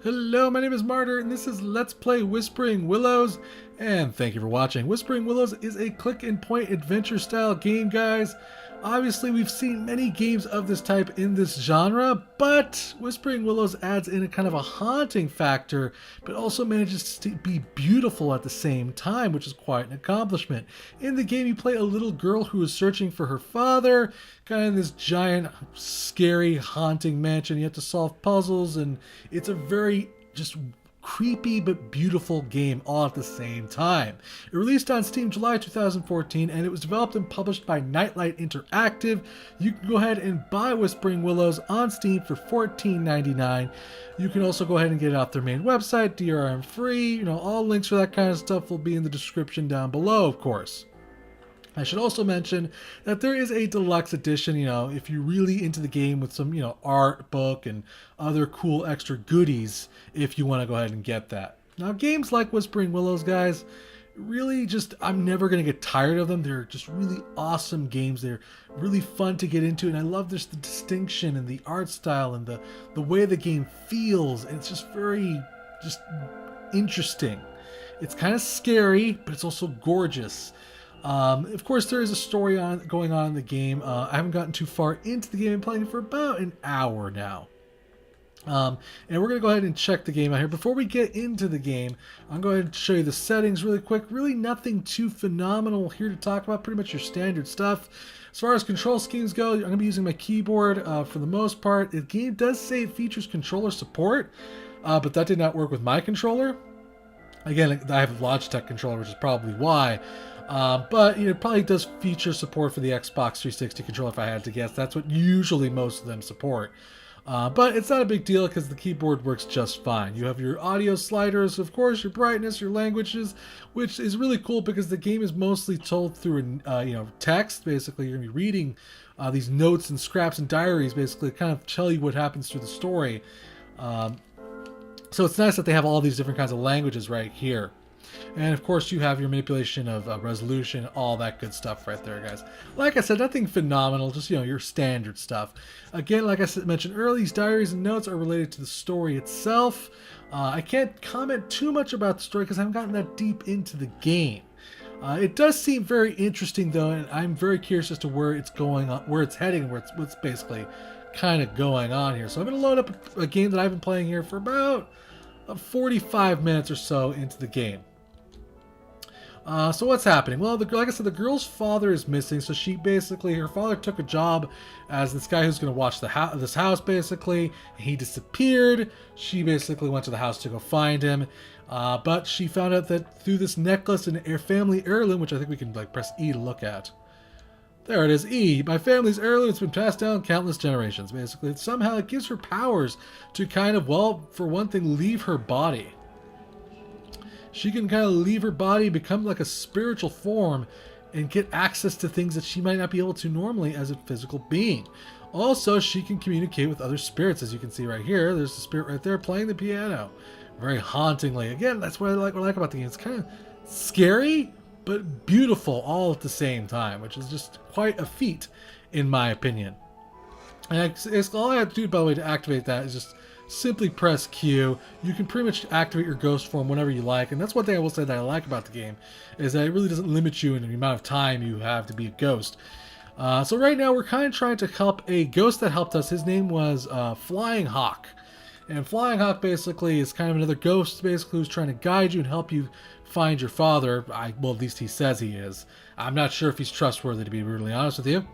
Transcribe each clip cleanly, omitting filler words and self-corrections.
Hello, my name is Martyr, and this is Let's Play Whispering Willows, and thank you for watching. Whispering Willows is a click-and-point adventure-style game, guys. Obviously, we've seen many games of this type in this genre, but Whispering Willows adds in a kind of a haunting factor, but also manages to be beautiful at the same time, which is quite an accomplishment. In the game, you play a little girl who is searching for her father, kind of in this giant, scary, haunting mansion. You have to solve puzzles, and it's a very just creepy but beautiful game all at the same time. It released on Steam July 2014, and it was developed and published by Nightlight Interactive. You can go ahead and buy Whispering Willows on Steam for $14.99. You can also go ahead and get it off their main website, DRM free. All links for that kind of stuff will be in the description down below, of course. I should also mention that there is a deluxe edition, if you're really into the game, with some, art book and other cool extra goodies, if you want to go ahead and get that. Now, games like Whispering Willows, guys, really just, I'm never going to get tired of them. They're just really awesome games. They're really fun to get into, and I love the distinction and the art style and the way the game feels. It's just very, just interesting. It's kind of scary, but it's also gorgeous. Of course, there is a story going on in the game. I haven't gotten too far into the game. I'm playing for about an hour now. And we're going to go ahead and check the game out here. Before we get into the game, I'm going to show you the settings really quick. Really nothing too phenomenal here to talk about. Pretty much your standard stuff. As far as control schemes go, I'm going to be using my keyboard for the most part. The game does say it features controller support, but that did not work with my controller. Again, I have a Logitech controller, which is probably why. But it probably does feature support for the Xbox 360 controller, if I had to guess. That's what usually most of them support. But it's not a big deal because the keyboard works just fine. You have your audio sliders, of course, your brightness, your languages, which is really cool because the game is mostly told through text. Basically, you're going to be reading these notes and scraps and diaries, basically, to kind of tell you what happens through the story. So it's nice that they have all these different kinds of languages right here. And of course you have your manipulation of resolution, all that good stuff right there, guys. Like I said, nothing phenomenal, just your standard stuff. Again, like I mentioned earlier, these diaries and notes are related to the story itself. I can't comment too much about the story because I haven't gotten that deep into the game. It does seem very interesting though, and I'm very curious as to where it's going, where it's heading, and what's basically kind of going on here. So I'm going to load up a game that I've been playing here for about 45 minutes or so into the game. So what's happening? Well, like I said, the girl's father is missing. So her father took a job as this guy who's going to watch this house, basically. He disappeared. She basically went to the house to go find him. But she found out that through this necklace and family heirloom, which I think we can press E to look at. There it is, E. My family's heirloom has been passed down countless generations, basically. Somehow it gives her powers to kind of, well, for one thing, leave her body. She can kind of leave her body, become like a spiritual form, and get access to things that she might not be able to normally as a physical being. Also, she can communicate with other spirits, as you can see right here. There's the spirit right there playing the piano. Very hauntingly. Again, that's what I like about the game. It's kind of scary, but beautiful all at the same time, which is just quite a feat, in my opinion. And all I have to do, by the way, to activate that is just simply press Q. You can pretty much activate your ghost form whenever you like, and that's one thing I will say that I like about the game, is that it really doesn't limit you in the amount of time you have to be a ghost. So right now we're kind of trying to help a ghost that helped us. His name was Flying Hawk. And Flying Hawk basically is kind of another ghost basically who's trying to guide you and help you find your father. Well, at least he says he is. I'm not sure if he's trustworthy, to be brutally honest with you.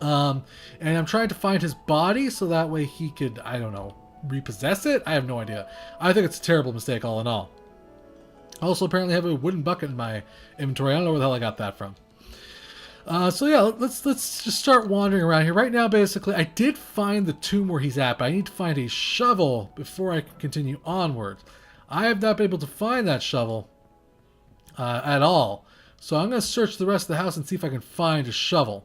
And I'm trying to find his body so that way he could, I don't know, repossess it? I have no idea. I think it's a terrible mistake all in all. I also apparently have a wooden bucket in my inventory. I don't know where the hell I got that from. So yeah, let's just start wandering around here. Right now, basically, I did find the tomb where he's at, but I need to find a shovel before I can continue onward. I have not been able to find that shovel at all. So I'm going to search the rest of the house and see if I can find a shovel.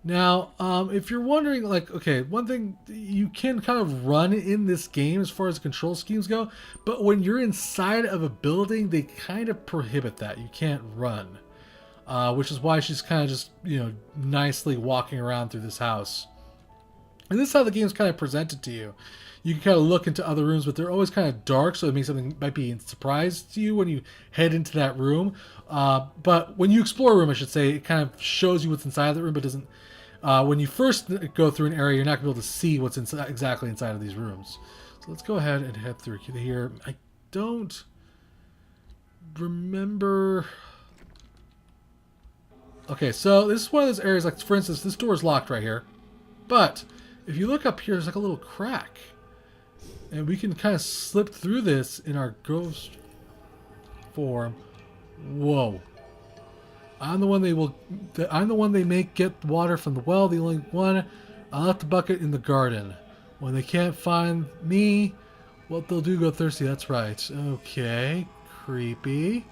Now, if you're wondering, okay, one thing, you can kind of run in this game as far as the control schemes go, but when you're inside of a building, they kind of prohibit that. You can't run, which is why she's kind of just, nicely walking around through this house. And this is how the game's kind of presented to you. You can kind of look into other rooms, but they're always kind of dark, so it makes something might be a surprise to you when you head into that room. But when you explore a room, I should say, it kind of shows you what's inside of the room, but doesn't. When you first go through an area, you're not going to be able to see what's exactly inside of these rooms. So let's go ahead and head through here. I don't remember. Okay, so this is one of those areas, like, for instance, this door is locked right here. But if you look up here, there's like a little crack. And we can kind of slip through this in our ghost form. Whoa. I'm the one they make get water from the well, the only one. I left the bucket in the garden. When they can't find me, what they'll do, go thirsty. That's right. Okay. Creepy.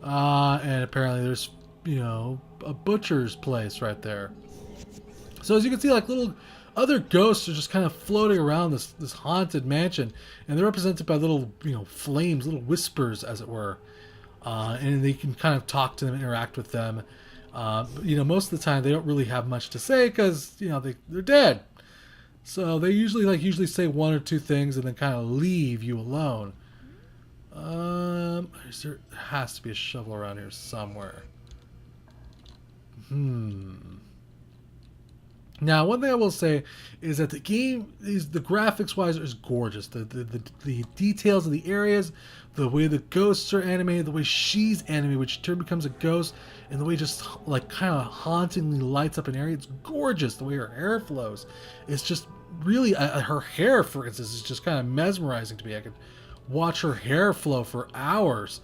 And apparently there's, a butcher's place right there. So as you can see, like, little other ghosts are just kind of floating around this haunted mansion, and they're represented by little, flames, little whispers, as it were. And they can kind of talk to them, interact with them. Most of the time they don't really have much to say because, they're dead. So they usually say one or two things and then kind of leave you alone. There has to be a shovel around here somewhere. Now, one thing I will say is that the game is, the graphics wise, is gorgeous. The details of the areas, the way the ghosts are animated, the way she's animated, which in turn becomes a ghost, and the way just like kind of hauntingly lights up an area. It's gorgeous. The way her hair flows, it's just really her hair, for instance, is just kind of mesmerizing to me. I could watch her hair flow for hours.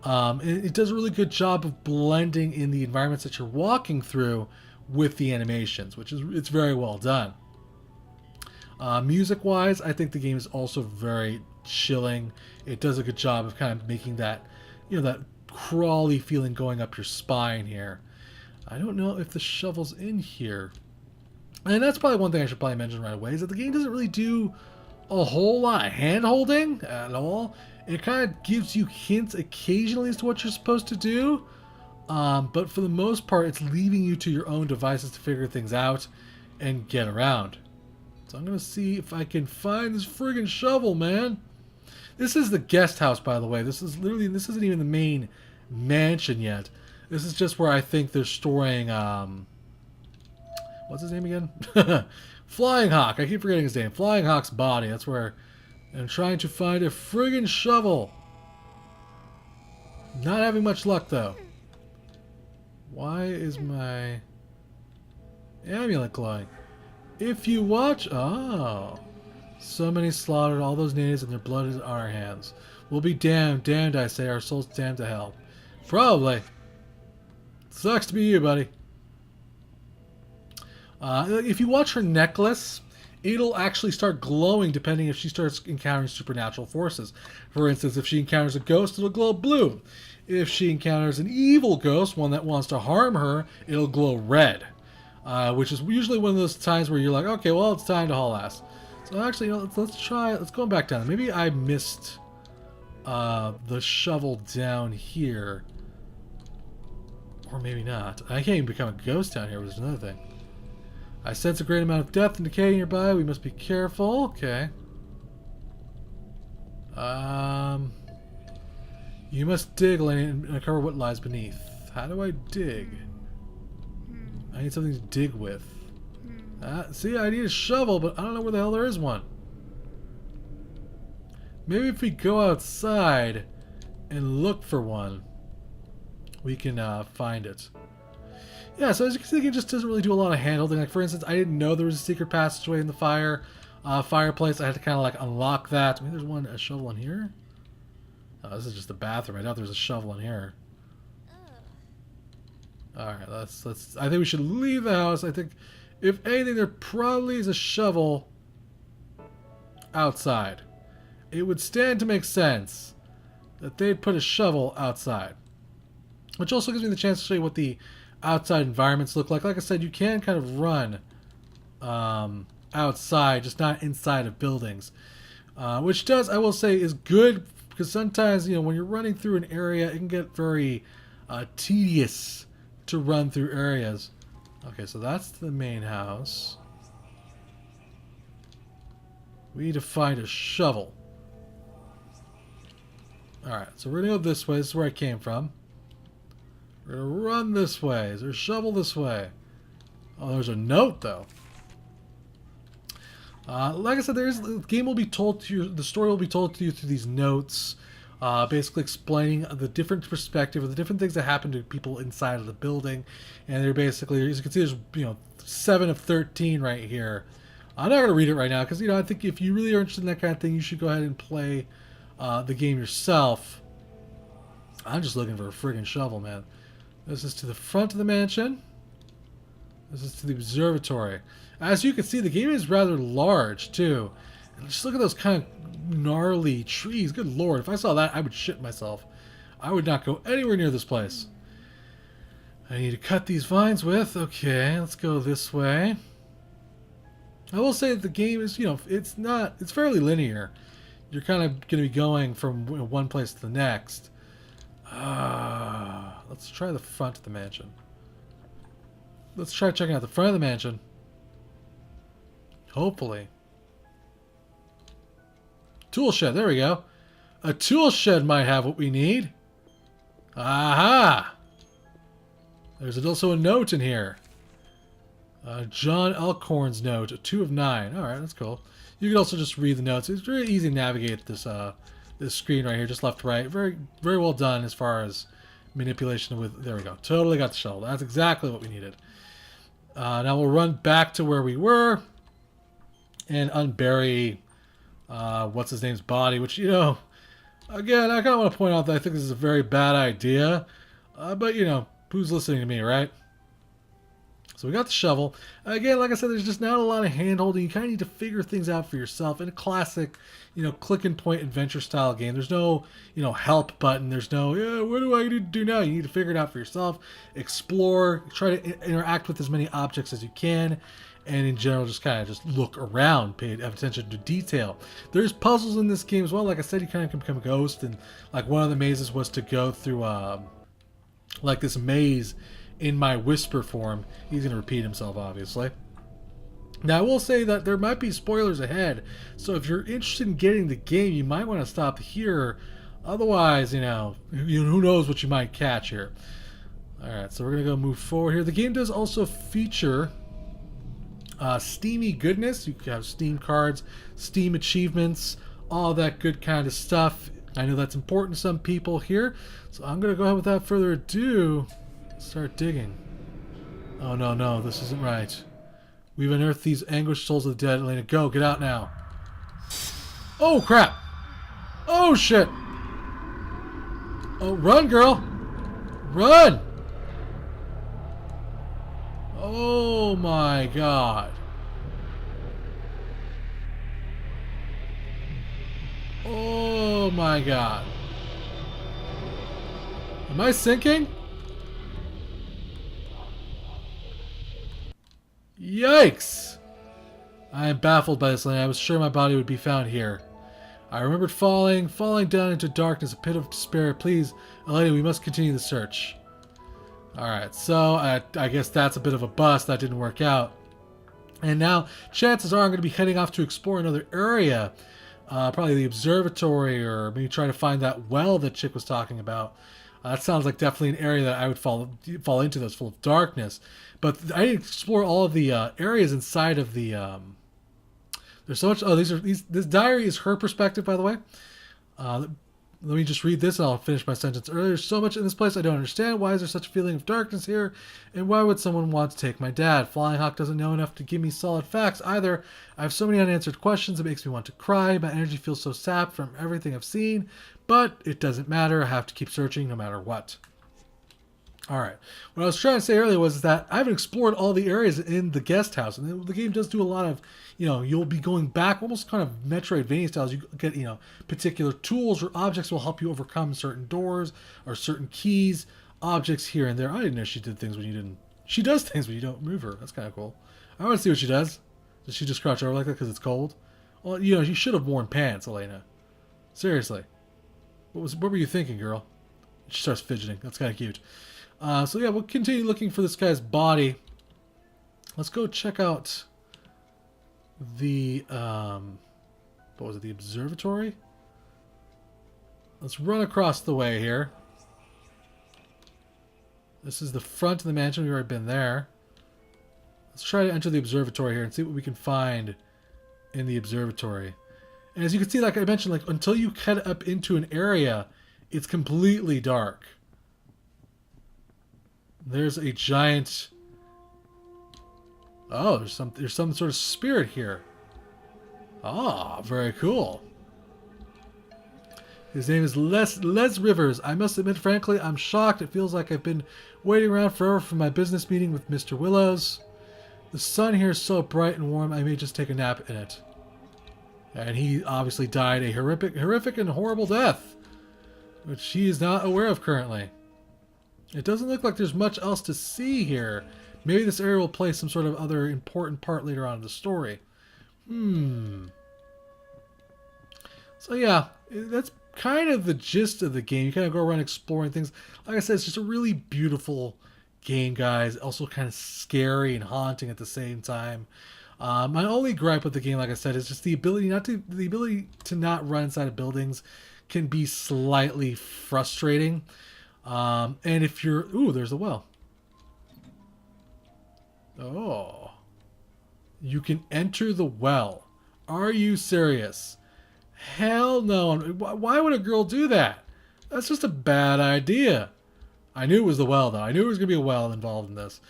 It does a really good job of blending in the environments that you're walking through with the animations, it's very well done. Music wise, I think the game is also very chilling. It does a good job of kind of making that, that crawly feeling going up your spine here. I don't know if the shovel's in here. And that's probably one thing I should probably mention right away, is that the game doesn't really do a whole lot of hand-holding at all. It kind of gives you hints occasionally as to what you're supposed to do. But for the most part, it's leaving you to your own devices to figure things out and get around. So I'm going to see if I can find this friggin' shovel, man. This is the guest house, by the way. This isn't even the main mansion yet. This is just where I think they're storing, what's his name again? Flying Hawk. I keep forgetting his name. Flying Hawk's body. That's where I'm trying to find a friggin' shovel. Not having much luck, though. Why is my amulet glowing? If you watch... Oh. So many slaughtered, all those natives, and their blood is on our hands. We'll be damned. Damned, I say. Our souls damned to hell. Probably. Sucks to be you, buddy. If you watch her necklace, it'll actually start glowing depending if she starts encountering supernatural forces. For instance, if she encounters a ghost, it'll glow blue. If she encounters an evil ghost, one that wants to harm her, it'll glow red. Which is usually one of those times where you're like, okay, well, it's time to haul ass. So actually, let's go back down. Maybe I missed the shovel down here. Or maybe not. I can't even become a ghost down here, which is another thing. I sense a great amount of death and decay nearby. We must be careful. Okay. You must dig, Elena, and uncover what lies beneath. How do I dig? I need something to dig with. See, I need a shovel, but I don't know where the hell there is one. Maybe if we go outside and look for one, we can find it. Yeah, so as you can see, it just doesn't really do a lot of handholding. Like, for instance, I didn't know there was a secret passageway in the fireplace. I had to kind of like unlock that. Maybe there's a shovel in here. Oh, this is just the bathroom. I doubt there's a shovel in here. All right, let's. I think we should leave the house. I think, if anything, there probably is a shovel outside. It would stand to make sense that they'd put a shovel outside, which also gives me the chance to show you what the outside environments look like. Like I said, you can kind of run outside, just not inside of buildings, which does, I will say, is good, because sometimes, when you're running through an area, it can get very tedious to run through areas. Okay, so that's the main house. We need to find a shovel. Alright, so we're going to go this way. This is where I came from. We're going to run this way. Is there a shovel this way? Oh, there's a note, though. Like I said, the game will be told to you, the story will be told to you through these notes, basically explaining the different perspective of the different things that happen to people inside of the building. And they're basically, as you can see, there's 7 of 13 right here. I'm not going to read it right now because I think if you really are interested in that kind of thing, you should go ahead and play the game yourself. I'm just looking for a friggin' shovel, man. This is to the front of the mansion. This is to the observatory. As you can see, the game is rather large, too. And just look at those kind of gnarly trees. Good lord, if I saw that, I would shit myself. I would not go anywhere near this place. I need to cut these vines with. Okay, let's go this way. I will say that the game is, it's fairly linear. You're kind of going to be going from one place to the next. Let's try the front of the mansion. Let's try checking out the front of the mansion. Hopefully. Tool shed, there we go. A tool shed might have what we need. Aha! There's also a note in here. John Elkhorn's note, 2 of 9. Alright, that's cool. You can also just read the notes. It's very easy to navigate this this screen right here, just left to right. Very, very well done as far as manipulation with... There we go. Totally got the shovel. That's exactly what we needed. Now we'll run back to where we were and unbury what's his name's body, which, again, I kind of want to point out that I think this is a very bad idea. But, who's listening to me, right? So we got the shovel. Again, like I said, there's just not a lot of hand-holding. You kind of need to figure things out for yourself. In a classic, click-and-point adventure-style game, there's no, help button. There's no, what do I need to do now? You need to figure it out for yourself. Explore. Try to interact with as many objects as you can. And in general, just kind of just look around. Pay attention to detail. There's puzzles in this game as well. Like I said, you kind of can become a ghost. And like one of the mazes was to go through like this maze in my whisper form. He's going to repeat himself, obviously. Now, I will say that there might be spoilers ahead, so if you're interested in getting the game, you might want to stop here. Otherwise, who knows what you might catch here. Alright, so we're going to go move forward here. The game does also feature Steamy goodness. You have Steam cards, Steam achievements, all that good kind of stuff. I know that's important to some people here, so I'm going to go ahead without further ado. Start digging. Oh no, this isn't right. We've unearthed these anguished souls of the dead. Elena, go, get out now. Oh crap! Oh shit! Oh, run, girl! Run! Oh my god. Oh my god. Am I sinking? Yikes! I am baffled by this land. I was sure my body would be found here. I remembered falling down into darkness, a pit of despair. Please, Elena, we must continue the search. Alright, so I guess that's a bit of a bust. That didn't work out. And now, chances are I'm going to be heading off to explore another area. Probably the observatory, or maybe try to find that well that Chick was talking about. That sounds like definitely an area that I would fall into that's full of darkness. But I didn't explore all of the areas inside of the... there's so much... Oh, this diary is her perspective, by the way. Let me just read this and I'll finish my sentence earlier. There's so much in this place I don't understand. Why is there such a feeling of darkness here? And why would someone want to take my dad? Flying Hawk doesn't know enough to give me solid facts either. I have so many unanswered questions it makes me want to cry. My energy feels so sapped from everything I've seen. But it doesn't matter. I have to keep searching no matter what. Alright, what I was trying to say earlier was that I haven't explored all the areas in the guest house, and the game does do a lot of, you'll be going back, almost kind of Metroidvania styles. You get, particular tools or objects will help you overcome certain doors or certain keys, objects here and there. I didn't know she did things when you didn't. She does things when you don't move her. That's kind of cool. I want to see what she does. Does she just crouch over like that because it's cold? Well, you should have worn pants, Elena. Seriously. What were you thinking, girl? She starts fidgeting. That's kind of cute. So yeah, we'll continue looking for this guy's body. Let's go check out the, what was it, the observatory? Let's run across the way here. This is the front of the mansion. We've already been there. Let's try to enter the observatory here and see what we can find in the observatory. And as you can see, like I mentioned, like until you head up into an area, it's completely dark. There's a giant... Oh, there's some sort of spirit here. Ah, very cool. His name is Les Rivers. I must admit, frankly, I'm shocked. It feels like I've been waiting around forever for my business meeting with Mr. Willows. The sun here is so bright and warm, I may just take a nap in it. And he obviously died a horrific and horrible death, which he is not aware of currently. It doesn't look like there's much else to see here. Maybe this area will play some sort of other important part later on in the story. So yeah, that's kind of the gist of the game. You kind of go around exploring things. Like I said, it's just a really beautiful game, guys. Also kind of scary and haunting at the same time. My only gripe with the game, like I said, is just the ability to not run inside of buildings can be slightly frustrating. And if you're... Ooh, there's a well. Oh. You can enter the well. Are you serious? Hell no. Why would a girl do that? That's just a bad idea. I knew it was the well, though. I knew there was going to be a well involved in this.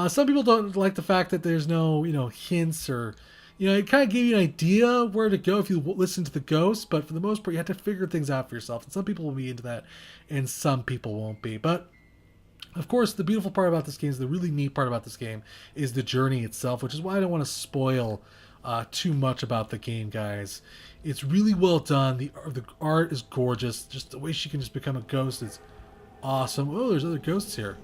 Some people don't like the fact that there's no, hints or, it kind of gave you an idea where to go if you listen to the ghost, but for the most part, you have to figure things out for yourself. And some people will be into that, and some people won't be. But, of course, the beautiful part about this game, the really neat part about this game, is the journey itself, which is why I don't want to spoil too much about the game, guys. It's really well done. The art is gorgeous. Just the way she can just become a ghost is awesome. Oh, there's other ghosts here.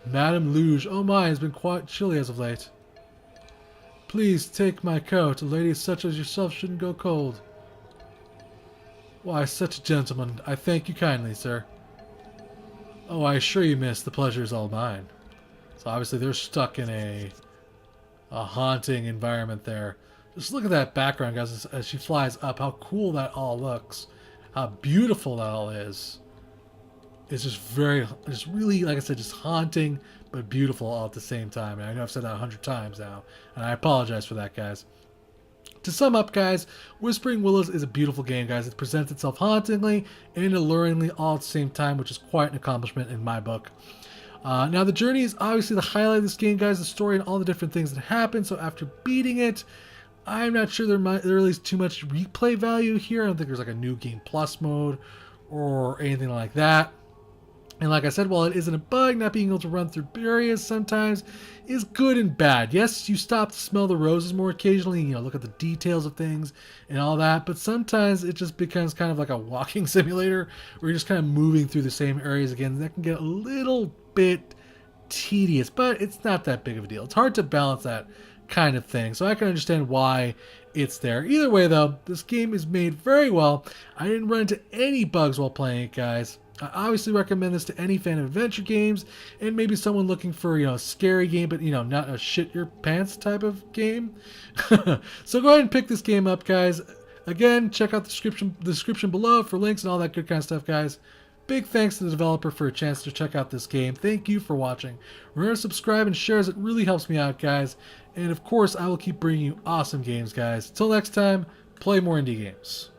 Madame Luge, oh my, it's been quite chilly as of late. Please take my coat. A lady such as yourself shouldn't go cold. Why, such a gentleman. I thank you kindly, sir. Oh, I assure you, miss, the pleasure is all mine. So obviously they're stuck in a haunting environment there. Just look at that background, guys, as she flies up. How cool that all looks. How beautiful that all is. It's just really, like I said, just haunting, but beautiful all at the same time. And I know I've said that 100 times now, and I apologize for that, guys. To sum up, guys, Whispering Willows is a beautiful game, guys. It presents itself hauntingly and alluringly all at the same time, which is quite an accomplishment in my book. Now, the journey is obviously the highlight of this game, guys, the story and all the different things that happen. So after beating it, I'm not sure there really is too much replay value here. I don't think there's like a new game plus mode or anything like that. And like I said, while it isn't a bug, not being able to run through areas sometimes is good and bad. Yes, you stop to smell the roses more occasionally, look at the details of things and all that, but sometimes it just becomes kind of like a walking simulator where you're just kind of moving through the same areas again. That can get a little bit tedious, but it's not that big of a deal. It's hard to balance that kind of thing, so I can understand why it's there. Either way, though, this game is made very well. I didn't run into any bugs while playing it, guys. I obviously recommend this to any fan of adventure games and maybe someone looking for, a scary game, but, not a shit your pants type of game. So go ahead and pick this game up, guys. Again, check out the description below for links and all that good kind of stuff, guys. Big thanks to the developer for a chance to check out this game. Thank you for watching. Remember to subscribe and share as it really helps me out, guys. And of course, I will keep bringing you awesome games, guys. Till next time, play more indie games.